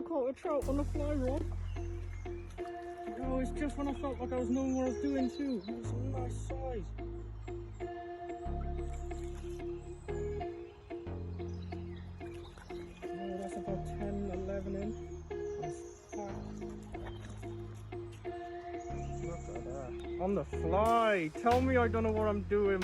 caught a trout on a fly rod. Oh, it's just when I felt like I was knowing what I was doing too. It's a nice size. Oh, that's about 10, 11 in. That's fat. Look at that. On the fly. Tell me I don't know what I'm doing.